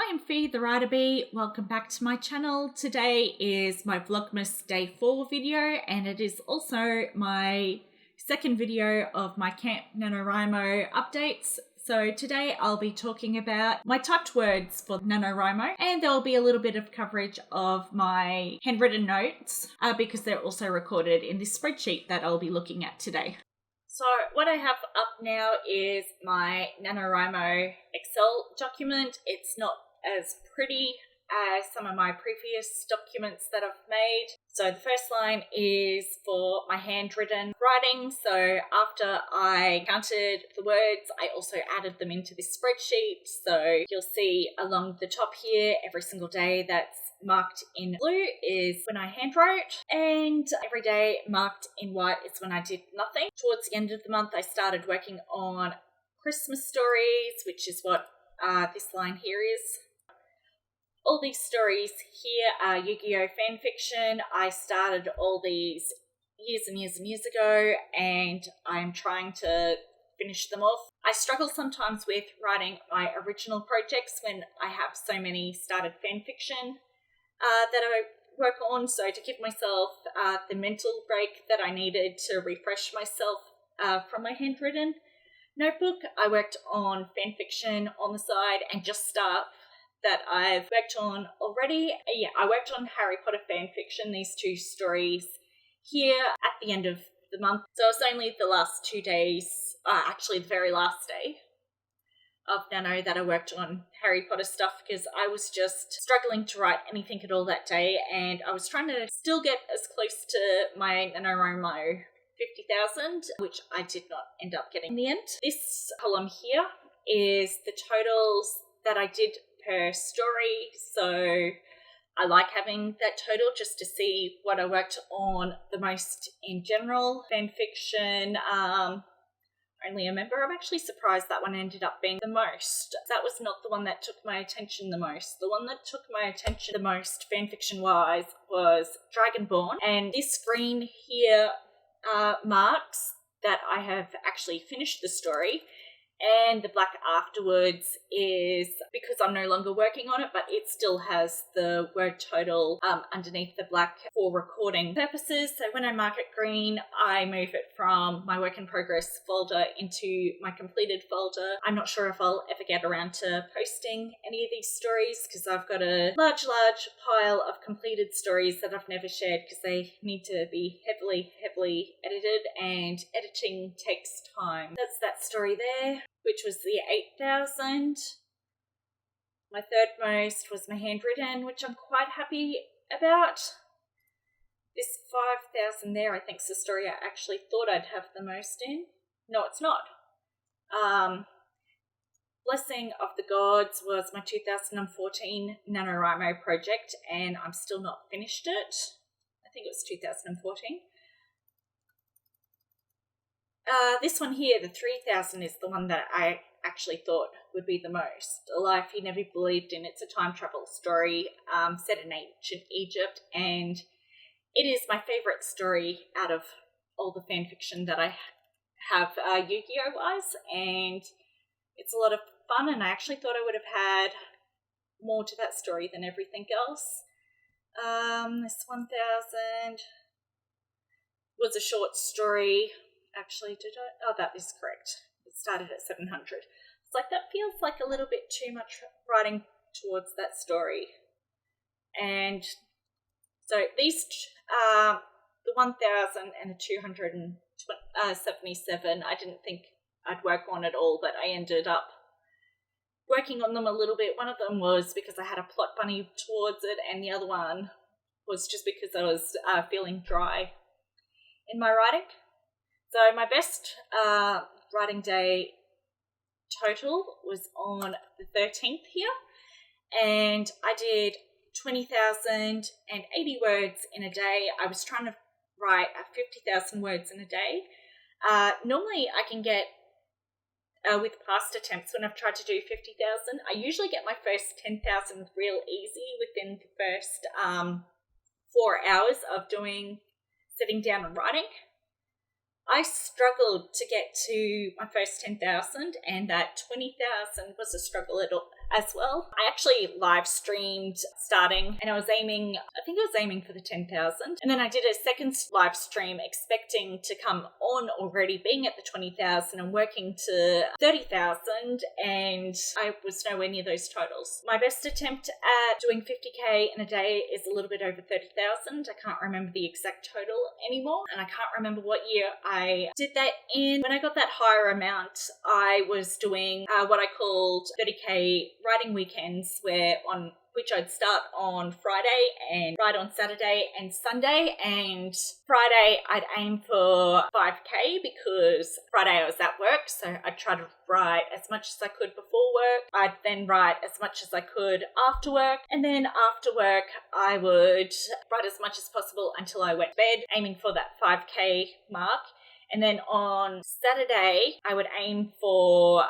Hi, I'm Fee the Writer Bee. Welcome back to my channel. Today is my Vlogmas Day 4 video, and it is also my second video of my Camp NaNoWriMo updates. So today I'll be talking about my typed words for NaNoWriMo, and there will be a little bit of coverage of my handwritten notes because they're also recorded in this spreadsheet that I'll be looking at today. So what I have up now is my NaNoWriMo Excel document. It's not as pretty as some of my previous documents that I've made. So the first line is for my handwritten writing. So after I counted the words, I also added them into this spreadsheet. So you'll see along the top here, every single day that's marked in blue is when I handwrote, and every day marked in white is when I did nothing. Towards the end of the month, I started working on Christmas stories, which is what this line here is. All these stories here are Yu-Gi-Oh fanfiction. I started all these years and years and years ago, and I'm trying to finish them off. I struggle sometimes with writing my original projects when I have so many started fanfiction that I work on. So to give myself the mental break that I needed to refresh myself from my handwritten notebook, I worked on fanfiction on the side and just stuff that I've worked on already. Yeah, I worked on Harry Potter fanfiction, these two stories here at the end of the month. So it was only the last 2 days, actually the very last day of Nano that I worked on Harry Potter stuff, because I was just struggling to write anything at all that day, and I was trying to still get as close to my NaNoWriMo 50,000, which I did not end up getting in the end. This column here is the totals that I did per story, so I like having that total just to see what I worked on the most in general. Fanfiction, only a member. I'm actually surprised that one ended up being the most. That was not the one that took my attention the most. The one that took my attention the most fanfiction-wise was Dragonborn, and this green here marks that I have actually finished the story, and the black afterwards is because I'm no longer working on it, but it still has the word total underneath the black for recording purposes. So when I mark it green, I move it from my work in progress folder into my completed folder. I'm not sure if I'll ever get around to posting any of these stories because I've got a large pile of completed stories that I've never shared because they need to be heavily edited, and editing takes time. That's that story there, which was the 8,000. My third most was my handwritten, which I'm quite happy about. This 5,000 there, I think, is the story I actually thought I'd have the most in. No, it's not. Blessing of the Gods was my 2014 NaNoWriMo project, and I'm still not finished it. I think it was 2014. This one here, the 3,000, is the one that I actually thought would be the most. A Life You Never Believed In. It's a time travel story set in ancient Egypt, and it is my favourite story out of all the fanfiction that I have Yu-Gi-Oh wise, and it's a lot of fun, and I actually thought I would have had more to that story than everything else. This 1,000 was a short story. Actually, did I? Oh, that is correct. It started at 700. It's like, that feels like a little bit too much writing towards that story. And so these, the 1,000 and the 277, I didn't think I'd work on at all, but I ended up working on them a little bit. One of them was because I had a plot bunny towards it, and the other one was just because I was feeling dry in my writing. So my best writing day total was on the 13th here, and I did 20,080 words in a day. I was trying to write 50,000 words in a day. Normally I can get, with past attempts when I've tried to do 50,000, I usually get my first 10,000 real easy within the first 4 hours of sitting down and writing. I struggled to get to my first 10,000, and that 20,000 was a struggle as well. I actually live streamed starting, and I think I was aiming for the 10,000. And then I did a second live stream expecting to come on already being at the 20,000 and working to 30,000, and I was nowhere near those totals. My best attempt at doing 50k in a day is a little bit over 30,000. I can't remember the exact total anymore, and I can't remember what year I did that in. When I got that higher amount, I was doing what I called 30k writing weekends, which I'd start on Friday and write on Saturday and Sunday. And Friday I'd aim for 5k because Friday I was at work, so I'd try to write as much as I could before work. I'd then write as much as I could after work, and then after work I would write as much as possible until I went to bed, aiming for that 5k mark. And then on Saturday, I would aim for,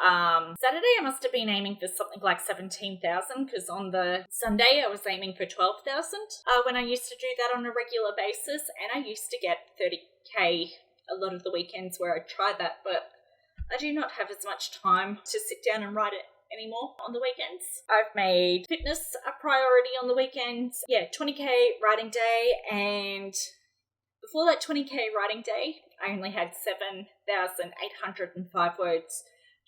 Saturday I must have been aiming for something like 17,000, because on the Sunday I was aiming for 12,000 when I used to do that on a regular basis, and I used to get 30k a lot of the weekends where I tried that, but I do not have as much time to sit down and write it anymore on the weekends. I've made fitness a priority on the weekends. 20k writing day, and before that 20k writing day, I only had 7,805 words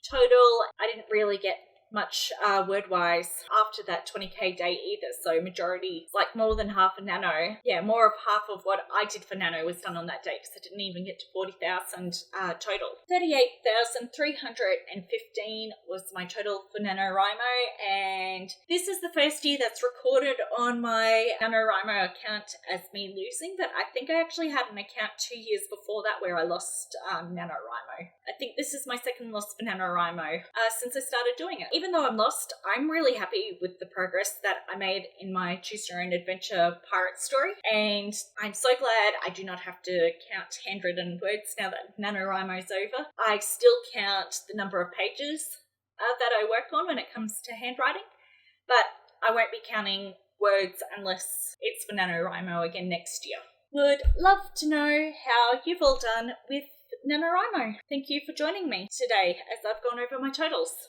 total. I didn't really get much word-wise after that 20k day either, so majority, like more than half of Nano. More of half of what I did for Nano was done on that day, because I didn't even get to 40,000 total. 38,315 was my total for NaNoWriMo, and this is the first year that's recorded on my NaNoWriMo account as me losing, but I think I actually had an account 2 years before that where I lost NaNoWriMo. I think this is my second loss for NaNoWriMo since I started doing it. Even though I'm lost, I'm really happy with the progress that I made in my Choose Your Own Adventure Pirate Story, and I'm so glad I do not have to count handwritten words now that NaNoWriMo's over. I still count the number of pages that I work on when it comes to handwriting, but I won't be counting words unless it's for NaNoWriMo again next year. Would love to know how you've all done with NaNoWriMo. Thank you for joining me today as I've gone over my totals.